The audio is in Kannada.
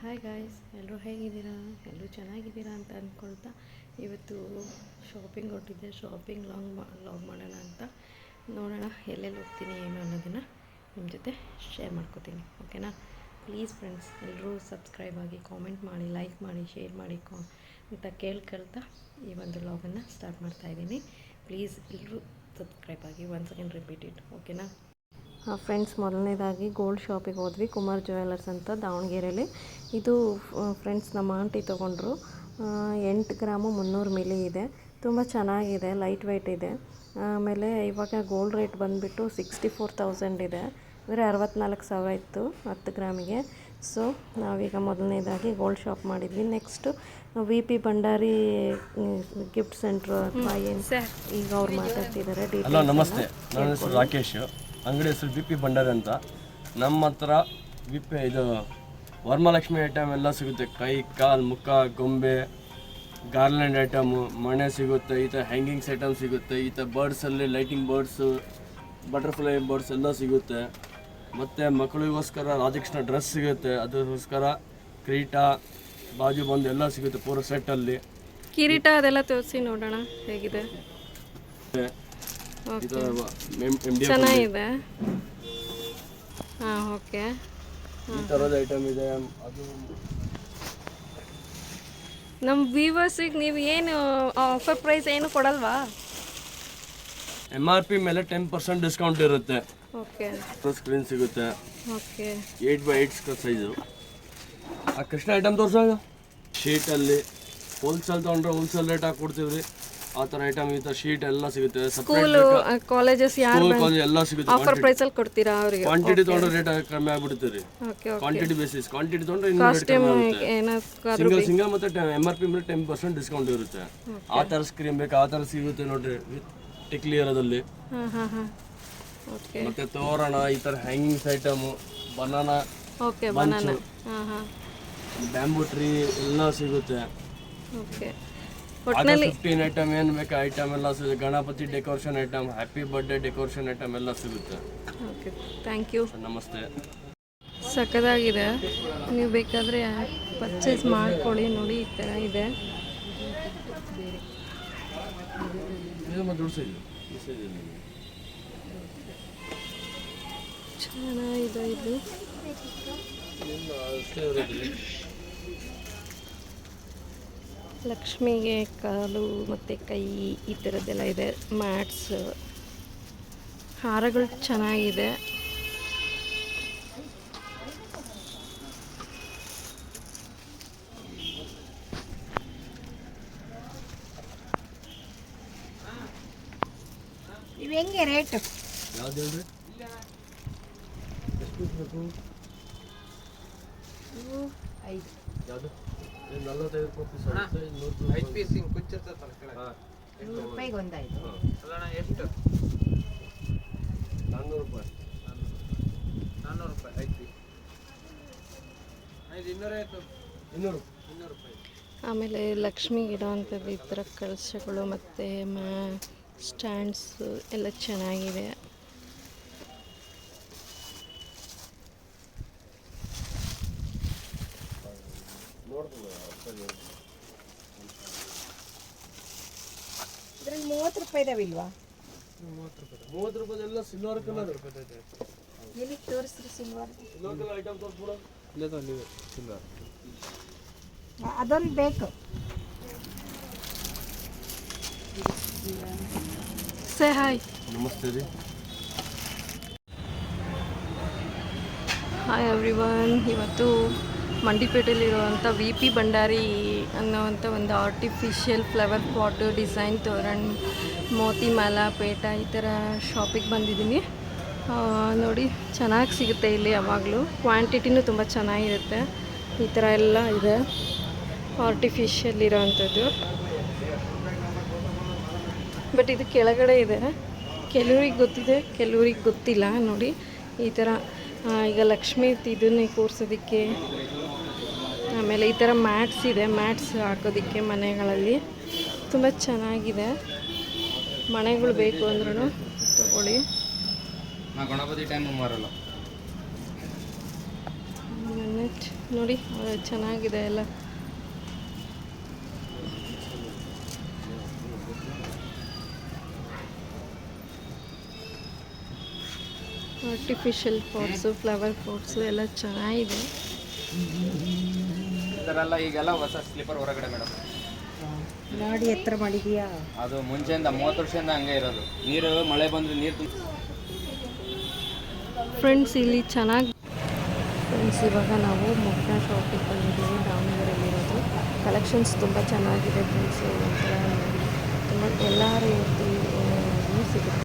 ಹಾಯ್ ಗಾಯ್ಸ್, ಎಲ್ಲರೂ ಹೇಗಿದ್ದೀರಾ? ಎಲ್ಲರೂ ಚೆನ್ನಾಗಿದ್ದೀರಾ ಅಂತ ಅಂದ್ಕೊಳ್ತಾ ಇವತ್ತು ಶಾಪಿಂಗ್ ಹೊರಟಿದ್ದೆ. ಶಾಪಿಂಗ್ ಲಾಗ್ ಮಾಡೋಣ ಅಂತ ನೋಡೋಣ ಎಲ್ಲೆಲ್ಲಿ ಹೋಗ್ತೀನಿ ಏನು ಅನ್ನೋದನ್ನು ನಿಮ್ಮ ಜೊತೆ ಶೇರ್ ಮಾಡ್ಕೋತೀನಿ. ಓಕೆನಾ? ಪ್ಲೀಸ್ ಫ್ರೆಂಡ್ಸ್, ಎಲ್ಲರೂ ಸಬ್ಸ್ಕ್ರೈಬ್ ಆಗಿ, ಕಾಮೆಂಟ್ ಮಾಡಿ, ಲೈಕ್ ಮಾಡಿ, ಶೇರ್ ಮಾಡಿ ಅಂತ ಕೇಳ್ತಾ ಈ ಒಂದು ಲಾಗನ್ನು ಸ್ಟಾರ್ಟ್ ಮಾಡ್ತಾಯಿದ್ದೀನಿ. ಪ್ಲೀಸ್ ಎಲ್ಲರೂ ಸಬ್ಸ್ಕ್ರೈಬ್ ಆಗಿ. Once again repeat it. ಓಕೆನಾ? ಫ್ರೆಂಡ್ಸ್, ಮೊದಲನೇದಾಗಿ ಗೋಲ್ಡ್ ಶಾಪಿಗೆ ಹೋದ್ವಿ. ಕುಮಾರ್ ಜ್ಯುವೆಲ್ಲರ್ಸ್ ಅಂತ ದಾವಣಗೆರೆಯಲ್ಲಿ. ಇದು ಫ್ರೆಂಡ್ಸ್ ನಮ್ಮ ಆಂಟಿ ತೊಗೊಂಡ್ರು. 8 ಗ್ರಾಮು 300 ಮಿಲಿ ಇದೆ. ತುಂಬ ಚೆನ್ನಾಗಿದೆ, ಲೈಟ್ ವೆಯ್ಟ್ ಇದೆ. ಆಮೇಲೆ ಇವಾಗ ಗೋಲ್ಡ್ ರೇಟ್ ಬಂದುಬಿಟ್ಟು 64,000 ಇದೆ. ಅಂದರೆ 64,000 ಇತ್ತು 10 ಗ್ರಾಮಿಗೆ. ಸೊ ನಾವೀಗ ಮೊದಲನೇದಾಗಿ ಗೋಲ್ಡ್ ಶಾಪ್ ಮಾಡಿದ್ವಿ. Next VP Bhandari gift centre ಅಥವಾ ಏನು ಈಗ ಅವ್ರು ಮಾತಾಡ್ತಿದ್ದಾರೆ. ಹಲೋ, ನಮಸ್ತೆ. ನನ್ನ ಹೆಸರು ರಾಕೇಶ್. ಅಂಗಡಿ ಹೆಸರು VP ಭಂಡಾರಿ ಅಂತ. ನಮ್ಮ ಹತ್ರ ಇದು ವರಮಹಾಲಕ್ಷ್ಮಿ ಐಟಮ್ ಎಲ್ಲ ಸಿಗುತ್ತೆ. ಕೈ, ಕಾಲು, ಮುಖ, ಗೊಂಬೆ, ಗಾರ್ಲೆಂಡ್ ಐಟಮು, ಮಣೆ ಸಿಗುತ್ತೆ. ಈ ಥರ ಹ್ಯಾಂಗಿಂಗ್ಸ್ ಐಟಮ್ ಸಿಗುತ್ತೆ. ಈ ಥರ ಬರ್ಡ್ಸಲ್ಲಿ ಲೈಟಿಂಗ್ ಬರ್ಡ್ಸು, ಬಟರ್ಫ್ಲೈ ಬರ್ಡ್ಸ್ ಎಲ್ಲ ಸಿಗುತ್ತೆ. ಮತ್ತು ಮಕ್ಕಳಿಗೋಸ್ಕರ ರಾಧಾಕೃಷ್ಣ ಡ್ರೆಸ್ ಸಿಗುತ್ತೆ. ಅದಕ್ಕೋಸ್ಕರ ಕಿರೀಟ, ಬಾಜು ಬಂದು ಎಲ್ಲ ಸಿಗುತ್ತೆ ಪೂರ ಸೆಟ್ಟಲ್ಲಿ. ಕಿರೀಟ ಅದೆಲ್ಲ ತೋರಿಸಿ ನೋಡೋಣ ಹೇಗಿದೆ. ಚೆನ್ನಾಗಿದೆ. ಹಾಂ, ಓಕೆ. ಈ ಥರದ ಐಟಮ್ ಇದೆ. ಅದು ನಮ್ಮ ವ್ಯೂವರ್ಸಿಗೆ ನೀವು ಏನು ಆಫರ್ ಪ್ರೈಸ್ ಏನು ಕೊಡಲ್ವಾ? MRP ಮೇಲೆ 10% ಡಿಸ್ಕೌಂಟ್ ಇರುತ್ತೆ. ಓಕೆ. ಸ್ಕ್ರೀನ್ ಸಿಗುತ್ತೆ. ಓಕೆ. 8x8 size. ಆ ಕೃಷ್ಣ ಐಟಮ್ ತೋರಿಸೋದು ಶೀಟಲ್ಲಿ ಹೋಲ್ಸೇಲ್ ತೊಗೊಂಡ್ರೆ ಹೋಲ್ಸೇಲ್ ರೇಟ್ ಹಾಕಿ ಕೊಡ್ತೀವಿ. ಆ ಥರ ಐಟಮ್, ಈ ಥರ ಶೀಟ್ ಎಲ್ಲ ಸಿಗುತ್ತೆ. ಸ್ಕೂಲ್ ಕಾಲೇಜಸ್ ಎಲ್ಲ ಸಿಗುತ್ತೆ. ಆಫರ್ ಪ್ರೈಸ್ ಅಲ್ಲಿ ಕೊಡ್ತೀರಾ ಅವರಿಗೆ? ಕ್ವಾಂಟಿಟಿ ತೊಗೊಂಡ್ರೆ ರೇಟ್ ಕಮ್ಮಿ ಆಗ್ಬಿಡ್ತೀರಿ. Quantity basis. ಕ್ವಾಂಟಿಟಿ ತೊಗೊಂಡ್ರೆ ಇನ್ನೂ ರೇಟ್ ಕಮ್ಮಿ ಆಗುತ್ತೆ. ಸಿಂಗಲ್ ಮತ್ತೆ MRP ಮೇಲೆ 10% ಡಿಸ್ಕೌಂಟ್ ಇರುತ್ತೆ. ಆ ಥರ ಸ್ಕ್ರೀನ್ ಬೇಕು, ಆ ಥರ ಸಿಗುತ್ತೆ ನೋಡ್ರಿ ಟಿಕ್ಲಿಯರದಲ್ಲಿ. ಮತ್ತೆ ತೋರಣ, ಈ ಥರ hangings item, banana, bamboo tree ಎಲ್ಲ ಸಿಗುತ್ತೆ. 15 ಐಟಮ್ ಏನು ಬೇಕು ಐಟಮ್ ಎಲ್ಲ ಸಿಗುತ್ತೆ. Ganapati decoration item, happy birthday decoration item ಎಲ್ಲ ಸಿಗುತ್ತೆ. Okay, thank you. ನಮಸ್ತೆ. ಸಖತ್ತಾಗಿದೆ. ನೀವು ಬೇಕಾದರೆ ಪರ್ಚೇಸ್ ಮಾಡ್ಕೊಳ್ಳಿ. ನೋಡಿ, ಈ ಥರ ಇದೆ. ಚೆನ್ನಾಗಿದೆ ಇದು. ಲಕ್ಷ್ಮಿಗೆ ಕಾಲು ಮತ್ತು ಕೈ ಈ ಥರದ್ದೆಲ್ಲ ಇದೆ. ಮ್ಯಾಟ್ಸ್, ಹಾರಗಳು ಚೆನ್ನಾಗಿದೆ. ಇವು ಹೆಂಗೆ ರೇಟು? ಯಾವ್ದು ಹೇಳ್ರಿ? ಎಷ್ಟು ಬೇಕು? 5. ಯಾವುದು? 45 ರೂಪಾಯಿ ಆಗುತ್ತೆ. 5 ಪೀಸ್ ಹಿಂಗೆ ಕುಚ್ಚಿರ್ತೈತಲ್ಲ ಕೆಳಗೆ. 100 ರೂಪಾಯಿಗೆ ಒಂದು 5. ಅಲ್ಲಣ್ಣ, ಎಷ್ಟು? 400 ರೂಪಾಯಿ. 400 ರೂಪಾಯಿ 5 ಪೀಸ್. 250. 200 ರೂಪಾಯಿ. ಆಮೇಲೆ ಲಕ್ಷ್ಮಿಗೆ ಇಡೋವಂಥದ್ದು ಈ ಥರ ಕಳಶಗಳು ಮತ್ತು ಸ್ಟ್ಯಾಂಡ್ಸ್ ಎಲ್ಲ ಚೆನ್ನಾಗಿದೆ. ಇದ್ರಲ್ಲಿ 30 ರೂಪಾಯಿ ಇದಾವಿಲ್ವಾ? 30 ರೂಪಾಯಿ ಎಲ್ಲ ಸಿಲ್ವರ್ ಕಲರ್. ಎಲ್ಲಿ ತೋರಿಸ್ರಿ ಸಿಲ್ವರ್? ಸಿಲ್ವರ್ ಕಲರ್ ಐಟಮ್ ತೋರಿಸ್ಬಿಡ. ಇಲ್ಲದ ಸಿಲ್ವರ್ ಅದೊಂದು ಬೇಕು. Say hi. ನಮಸ್ತೆ ರೀ. Hi everyone. ಇವತ್ತು ಮಂಡಿಪೇಟೆಯಲ್ಲಿರುವಂಥ VP ಭಂಡಾರಿ ಅನ್ನೋವಂಥ ಒಂದು ಆರ್ಟಿಫಿಷಿಯಲ್ ಫ್ಲವರ್ ಪಾಟ್, ಡಿಸೈನ್ ತೋರಣ, ಮೋತಿ ಮಾಲ, ಪೇಟ ಈ ಥರ ಶಾಪಿಗೆ ಬಂದಿದ್ದೀನಿ. ನೋಡಿ, ಚೆನ್ನಾಗಿ ಸಿಗುತ್ತೆ ಇಲ್ಲಿ. ಯಾವಾಗಲೂ ಕ್ವಾಂಟಿಟಿನೂ ತುಂಬ ಚೆನ್ನಾಗಿರುತ್ತೆ. ಈ ಥರ ಎಲ್ಲ ಇದೆ, ಆರ್ಟಿಫಿಷಿಯಲ್ ಇರೋವಂಥದ್ದು. ಬಟ್ ಇದು ಕೆಳಗಡೆ ಇದೆ. ಕೆಲವ್ರಿಗೆ ಗೊತ್ತಿದೆ, ಕೆಲವ್ರಿಗೆ ಗೊತ್ತಿಲ್ಲ. ನೋಡಿ, ಈ ಥರ ಈಗ ಲಕ್ಷ್ಮೀ ಇದನ್ನೇ ಕೂರಿಸೋದಕ್ಕೆ. ಆಮೇಲೆ ಈ ಥರ ಮ್ಯಾಟ್ಸ್ ಇದೆ, ಮ್ಯಾಟ್ಸ್ ಹಾಕೋದಕ್ಕೆ ಮನೆಗಳಲ್ಲಿ ತುಂಬ ಚೆನ್ನಾಗಿದೆ. ಮನೆಗಳು ಬೇಕು ಅಂದ್ರೂ ತಗೊಳ್ಳಿ. ಗಣಪತಿ ಟೈಮ್ ಮಾರಲ್ಲ. ಮಿನಿಟ್ ನೋಡಿ ಚೆನ್ನಾಗಿದೆ ಎಲ್ಲ. ಆರ್ಟಿಫಿಷಿಯಲ್ ಪಾಟ್ಸು, ಫ್ಲವರ್ ಪಾಟ್ಸು ಎಲ್ಲ ಚೆನ್ನಾಗಿದೆ. ಇದರೆಲ್ಲ ಈಗೆಲ್ಲ ಹೊಸ ಸ್ಲೀಪರ್ ಹೊರಗಡೆ ಮೇಡಮ್. ಮಾಡಿ ಎತ್ತರ ಮಾಡಿದೀಯಾ? ಅದು ಮುಂಚೆಯಿಂದ 30 ವರ್ಷದಿಂದ ಹಂಗೆ ಇರೋದು. ನೀರು ಮಳೆ ಬಂದರೆ ನೀರು ಫ್ರೆಂಡ್ಸ್ ಇಲ್ಲಿ ಚೆನ್ನಾಗಿ ಫ್ರೆಂಡ್ಸ್ ಇವಾಗ ನಾವು ಮುಗ್ನ ಶಾಪಿಗೆ ಬಂದಿದ್ದೀವಿ, ದಾವಣಗೆರೆಯಲ್ಲಿರೋದು. ಕಲೆಕ್ಷನ್ಸ್ ತುಂಬ ಚೆನ್ನಾಗಿದೆ ಫ್ರೆಂಡ್ಸ್. ಒಂಥರ ತುಂಬ ಎಲ್ಲ ರೀತಿ ಸಿಗುತ್ತೆ.